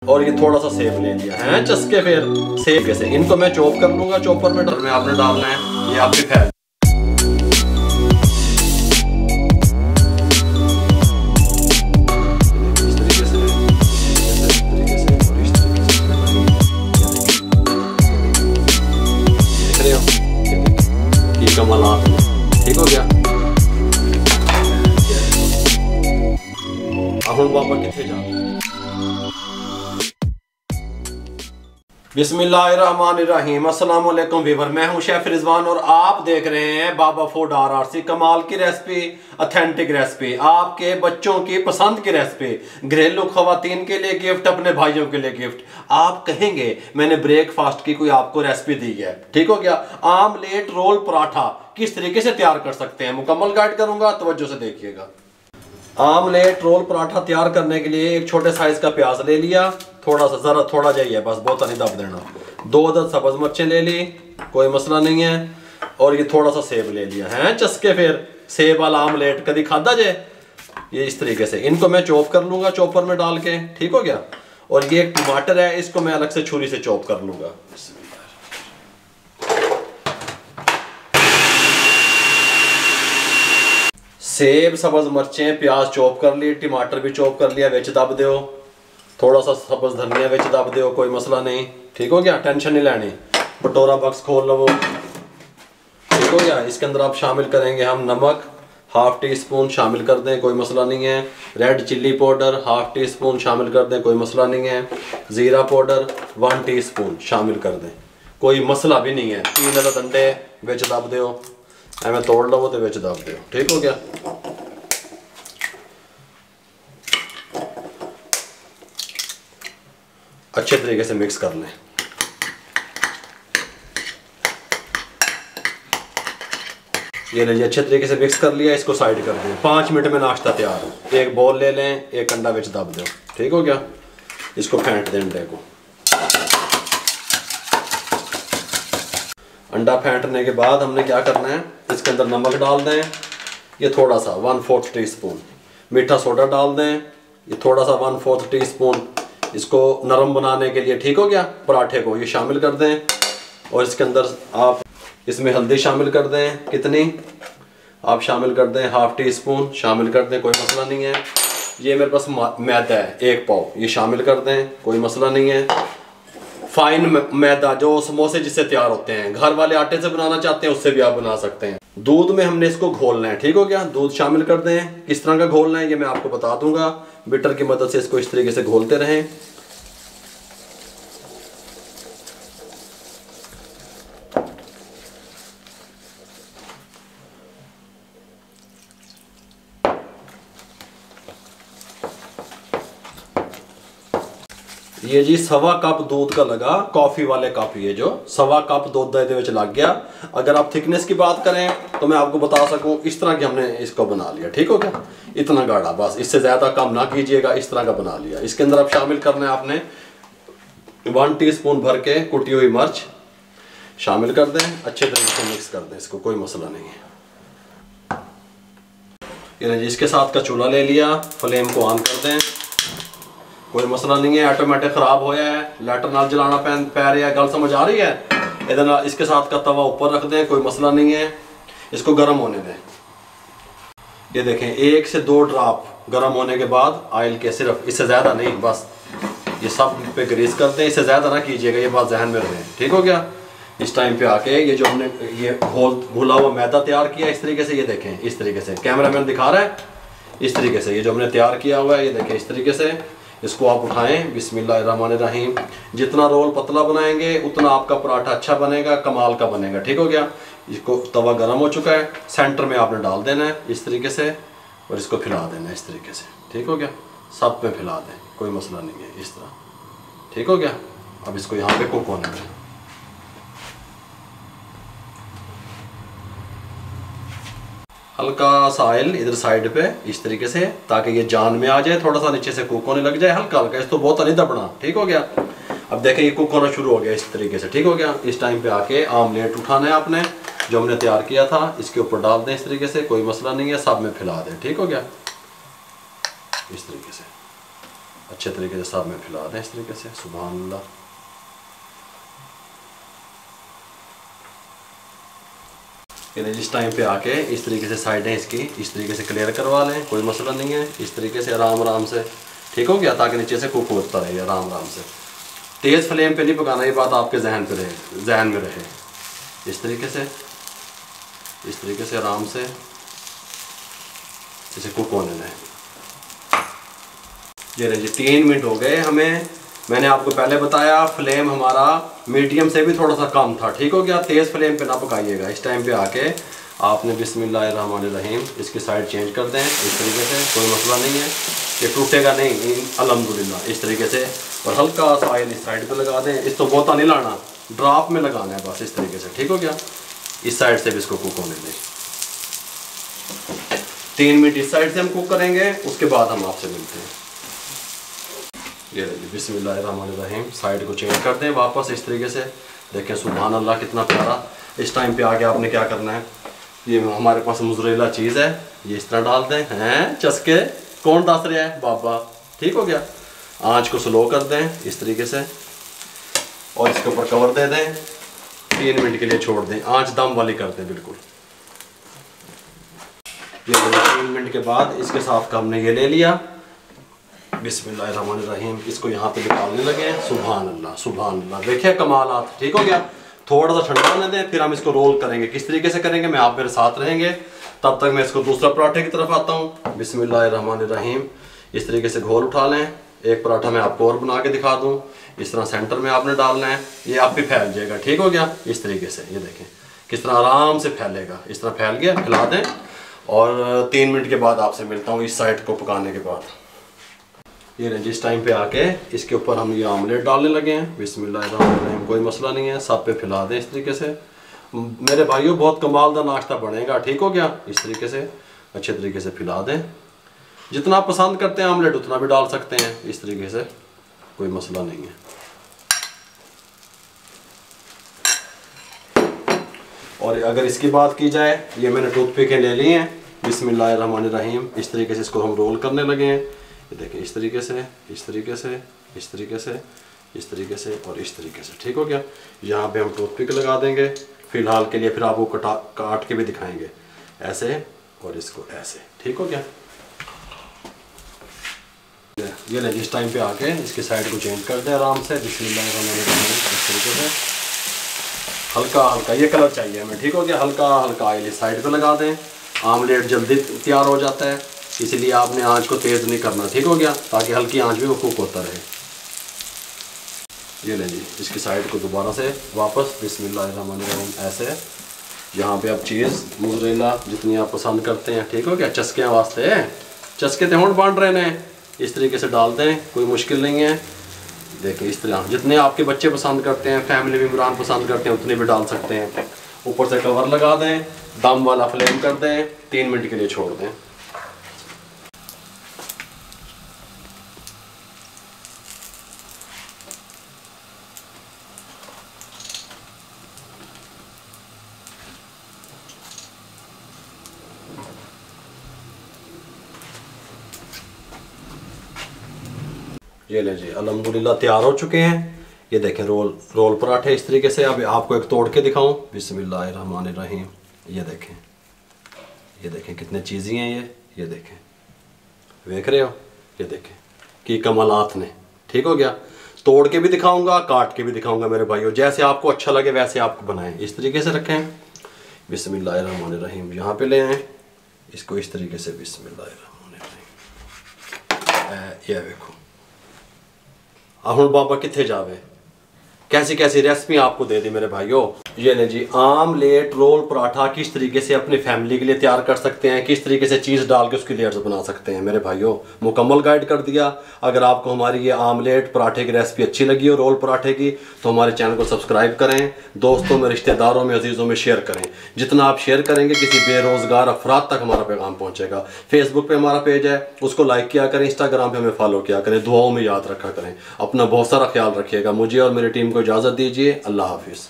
और ये थोड़ा सा सेब ले लिया है चस्के, फिर सेब कैसे इनको मैं चॉप कर लूंगा। चॉपर में आपने डालना है, ये आपकी फैल कमाल। ठीक हो गया। अब हम बाबा कितने जा बिस्मिल्लाहिर्रहमानिर्रहीम। अस्सलाम वालेकुम व्यूअर, मैं हूं शेफ रिजवान और आप देख रहे हैं बाबा फूड RRC। कमाल की रेसिपी, ऑथेंटिक रेसिपी, आपके बच्चों की पसंद की रेसिपी, घरेलू खवातीन के लिए गिफ्ट, अपने भाइयों के लिए गिफ्ट। आप कहेंगे मैंने ब्रेकफास्ट की कोई आपको रेसिपी दी है। ठीक हो गया। आमलेट रोल पराठा किस तरीके से तैयार कर सकते हैं, मुकम्मल गाइड करूंगा, तवज्जो से देखिएगा। आमलेट रोल पराठा तैयार करने के लिए एक छोटे साइज का प्याज ले लिया, थोड़ा सा, जरा थोड़ा चाहिए बस, बहुत नहीं दब देना। 2 अदद सब्ज मिर्चें ले ली, कोई मसला नहीं है। और ये थोड़ा सा सेब ले लिया है चस्के, फिर सेब वाला आमलेट कभी खादा जाए। ये इस तरीके से इनको मैं चॉप कर लूंगा चॉपर में डाल के। ठीक हो गया। और ये एक टमाटर है, इसको मैं अलग से छुरी से चॉप कर लूंगा। सेब, सब्ज मिर्चें, प्याज चॉप कर ली, टमाटर भी चॉप कर लिया, विच दब दो। थोड़ा सा सब्ज धनिया विच दब दो, कोई मसला नहीं। ठीक हो गया। टेंशन नहीं लेनी। भटोरा बॉक्स खोल लो। ठीक हो गया। इसके अंदर आप शामिल करेंगे हम नमक, 1/2 टीस्पून शामिल कर दें, कोई मसला नहीं है। रेड चिल्ली पाउडर 1/2 टीस्पून शामिल कर दें, कोई मसला नहीं है। ज़ीरा पाउडर 1 टीस्पून शामिल कर दें, कोई मसला भी नहीं है। 3 अदद अंडे विच दब दो, एवं तोड़ लो तो विच दब दो। ठीक हो गया। अच्छे तरीके से मिक्स कर लें। ये लीजिए, अच्छे तरीके से मिक्स कर लिया, इसको साइड कर दें। 5 मिनट में नाश्ता तैयार। एक बॉल ले लें, एक अंडा विच दब दो। ठीक हो गया। इसको फेंट दें अंडे को। अंडा फेंटने के बाद हमने क्या करना है, इसके अंदर नमक डाल दें, ये थोड़ा सा 1/4 टीस्पून। मीठा सोडा डाल दें, ये थोड़ा सा 1/4 टीस्पून, इसको नरम बनाने के लिए। ठीक हो गया। पराठे को ये शामिल कर दें। और इसके अंदर आप इसमें हल्दी शामिल कर दें, कितनी आप शामिल कर दें, 1/2 टीस्पून शामिल कर दें, कोई मसला नहीं है। ये मेरे पास मैदा है 1 पाव, ये शामिल कर दें, कोई मसला नहीं है। फाइन मैदा जो समोसे जिससे तैयार होते हैं, घर वाले आटे से बनाना चाहते हैं उससे भी आप बना सकते हैं। दूध में हमने इसको घोलना है। ठीक हो गया। दूध शामिल कर दें। किस तरह का घोलना है ये मैं आपको बता दूंगा। बीटर की मदद से इसको इस तरीके से घोलते रहें। ये जी 1/4 कप दूध का लगा, कॉफी वाले कप, ये जो 1/4 कप दूध दे लग गया। अगर आप थिकनेस की बात करें तो मैं आपको बता सकूं, इस तरह की हमने इसको बना लिया। ठीक हो गया। इतना गाढ़ा, बस इससे ज्यादा कम ना कीजिएगा, इस तरह का बना लिया। इसके अंदर आप शामिल करना है आपने 1 टीस्पून भर के कुटी हुई मिर्च शामिल कर दें, अच्छे तरीके से मिक्स कर दें इसको, कोई मसला नहीं है। ये जी, इसके साथ का चूल्हा ले लिया, फ्लेम को ऑन कर दें, कोई मसला नहीं है। ऑटोमेटिक खराब होया है, लाइटर नाल जलाना पै रहा है, गल समझ आ रही है। इधर इसके साथ का तवा ऊपर रख दें, कोई मसला नहीं है। इसको गर्म होने दें। ये देखें, 1 से 2 ड्रॉप गर्म होने के बाद ऑयल के, सिर्फ, इससे ज़्यादा नहीं, बस ये सब पे ग्रीस कर दें, इससे ज़्यादा ना कीजिएगा, ये बात जहन में रहे। ठीक हो गया। इस टाइम पे आके ये जो हमने ये घुला हुआ मैदा तैयार किया, इस तरीके से, ये देखें, इस तरीके से कैमरामैन दिखा रहा है, इस तरीके से ये जो हमने तैयार किया हुआ है, ये देखें इस तरीके से। इसको आप उठाएं, बिस्मिल्लाहिर्रहमानिर्रहीम। जितना रोल पतला बनाएंगे उतना आपका पराठा अच्छा बनेगा, कमाल का बनेगा। ठीक हो गया। इसको, तवा गर्म हो चुका है, सेंटर में आपने डाल देना है इस तरीके से, और इसको फैला देना है इस तरीके से। ठीक हो गया। सब पे फैला दें, कोई मसला नहीं है, इस तरह। ठीक हो गया। अब इसको यहाँ पे कुक होने दें। हल्का सा ऑयल इधर साइड पे इस तरीके से, ताकि ये जान में आ जाए, थोड़ा सा नीचे से कुक होने लग जाए, हल्का हल्का, इसको बहुत नहीं दबना। ठीक हो गया। अब देखें ये कुक होना शुरू हो गया इस तरीके से। ठीक हो गया। इस टाइम पे आके आमलेट उठाना है आपने, जो हमने तैयार किया था, इसके ऊपर डाल दें इस तरीके से, कोई मसला नहीं है, सब में फैला दें। ठीक हो गया। इस तरीके से अच्छे तरीके से सब में फैला दें इस तरीके से। सुभान अल्लाह। इस टाइम पे आके इस तरीके से साइडें इसकी इस तरीके से क्लियर करवा लें, कोई मसला नहीं है। इस तरीके से आराम आराम से, ठीक हो गया, ताकि नीचे से कुक होता रहे आराम आराम से। तेज़ फ्लेम पे नहीं पकाना, ये बात आपके जहन में रहे। इस तरीके से आराम से इसे कुक होने दें। ये रहे जी 3 मिनट हो गए हमें। मैंने आपको पहले बताया फ्लेम हमारा मीडियम से भी थोड़ा सा कम था, ठीक हो गया। तेज़ फ्लेम पे ना पकाइएगा। इस टाइम पे आके आपने बिस्मिल्लाहिर्रहमानिर्रहीम इसकी साइड चेंज कर दें इस तरीके से, कोई मसला नहीं है, ये टूटेगा नहीं अल्हम्दुलिल्लाह। इस तरीके से और हल्का सा ऑयल इस साइड पे लगा दें। इसको बहुता नहीं लाना, ड्रॉप में लगाना है बस, इस तरीके से, ठीक हो गया। इस साइड से भी इसको कुक होने दें। 3 मिनट इस साइड से हम कुक करेंगे, उसके बाद हम आपसे मिलते हैं। ये बिस्मिल्लाहिर्रहमानिर्रहीम साइड को चेंज कर दें वापस इस तरीके से। देखें सुभान अल्लाह कितना प्यारा। इस टाइम पे आके आपने क्या करना है, ये हमारे पास मोज़रेला चीज़ है, ये इस तरह डाल दें। हैं चस्के कौन डाल रहा है बाबा, ठीक हो गया। आंच को स्लो कर दें इस तरीके से और इसके ऊपर कवर दे दें। 3 मिनट के लिए छोड़ दें, आंच दम वाली कर दें बिल्कुल। ये 3 मिनट के बाद इसके साथ का हमने ये ले लिया। बिस्मिल्लाहिर्रहमानिर्रहीम इसको यहाँ पे निकालने लगे। सुभान अल्लाह सुभान अल्लाह, देखिए कमालात, ठीक हो गया। थोड़ा सा ठंडा होने दें, फिर हम इसको रोल करेंगे। किस तरीके से करेंगे मैं, आप मेरे साथ रहेंगे। तब तक मैं इसको दूसरा पराठे की तरफ आता हूँ। बिस्मिल्लाहिर्रहमानिर्रहीम इस तरीके से घोल उठा लें। एक पराठा मैं आपको और बना के दिखा दूँ। इस तरह सेंटर में आपने डालना है, ये आप भी फैल जाएगा, ठीक हो गया। इस तरीके से ये देखें किस तरह आराम से फैलेगा। इस तरह फैल गया, फैला दें और 3 मिनट के बाद आपसे मिलता हूँ इस साइड को पकाने के बाद। ये रहे जिस टाइम पे आके इसके ऊपर हम ये आमलेट डालने लगे हैं। बिस्मिल्लाहिर्रहमानिर्रहीम, कोई मसला नहीं है, सब पे फैला दें इस तरीके से। मेरे भाइयों बहुत कमाल का नाश्ता बनेगा, ठीक हो गया। इस तरीके से अच्छे तरीके से फैला दें। जितना पसंद करते हैं आमलेट उतना भी डाल सकते हैं इस तरीके से, कोई मसला नहीं है। और अगर इसकी बात की जाए, ये मैंने टूथपिकें ले ली हैं। बिस्मिल्लाहिर्रहमानिर्रहीम इस तरीके से इसको हम रोल करने लगे हैं। ये देखें इस तरीके से, इस तरीके से, इस तरीके से, इस तरीके से और इस तरीके से, ठीक हो गया। यहाँ पे हम टूथपिक लगा देंगे फिलहाल के लिए, फिर आपको काट के भी दिखाएंगे ऐसे और इसको ऐसे, ठीक हो गया। ये ले जिस टाइम पे आके इसके साइड को चेंज कर दें आराम से। बिस्मिल्लाहिर्रहमानिर्रहीम इस तरीके से हल्का हल्का ये कलर चाहिए हमें, ठीक हो गया। हल्का हल्का ऑयल इस साइड पे लगा दें। आमलेट जल्दी तैयार हो जाता है, इसलिए आपने आंच को तेज़ नहीं करना, ठीक हो गया, ताकि हल्की आंच में वो कुक होता रहे। ये लें जी इसकी साइड को दोबारा से वापस बिस्मिल्लाहिर्रहमानिर्रहीम ऐसे। यहाँ पे आप चीज़ मोज़रेला जितनी आप पसंद करते हैं, ठीक हो गया। चस्के वास्ते चस्के तो होंठ बांट रहे हैं, इस तरीके से डाल दें, कोई मुश्किल नहीं है। देखिए इस तरह जितने आपके बच्चे पसंद करते हैं, फैमिली मेम्बरान पसंद करते हैं, उतने भी डाल सकते हैं। ऊपर से कवर लगा दें, दम वाला फ्लेम कर दें, 3 मिनट के लिए छोड़ दें। ये ले जी अल्हम्दुलिल्लाह तैयार हो चुके हैं। ये देखें रोल पराठे इस तरीके से। अब आपको एक तोड़ के दिखाऊं। बिस्मिल्लाहिर्रहमानिर्रहीम ये देखें कितने चीज़ें हैं ये देखें, देख रहे हो, ये देखें कि कमालात ने, ठीक हो गया। तोड़ के भी दिखाऊंगा, काट के भी दिखाऊंगा मेरे भाइयों, जैसे आपको अच्छा लगे वैसे आपको बनाएं। इस तरीके से रखें। बिस्मिल्लाहिर्रहमानिर्रहीम यहाँ पे ले आएँ इसको इस तरीके से। बिस्मिल्लाहिर्रहमानिर्रहीम ये देखो। अब हम बाबा कितने जावे, कैसी कैसी रेसिपी आपको दे दी मेरे भाइयों। ये ले जी आमलेट रोल पराठा किस तरीके से अपनी फैमिली के लिए तैयार कर सकते हैं, किस तरीके से चीज़ डाल के उसकी लेयर्स बना सकते हैं मेरे भाइयों, मुकम्मल गाइड कर दिया। अगर आपको हमारी ये आमलेट पराठे की रेसिपी अच्छी लगी हो रोल पराठे की, तो हमारे चैनल को सब्सक्राइब करें, दोस्तों में, रिश्तेदारों में, अजीज़ों में शेयर करें। जितना आप शेयर करेंगे किसी बेरोज़गार अफराद तक हमारा पैगाम पहुँचेगा। फेसबुक पर हमारा पेज है, उसको लाइक किया करें, इंस्टाग्राम पर हमें फॉलो किया करें, दुआओं में याद रखा करें। अपना बहुत सारा ख्याल रखिएगा। मुझे और मेरी टीम को इजाज़त दीजिए। अल्लाह हाफिज़।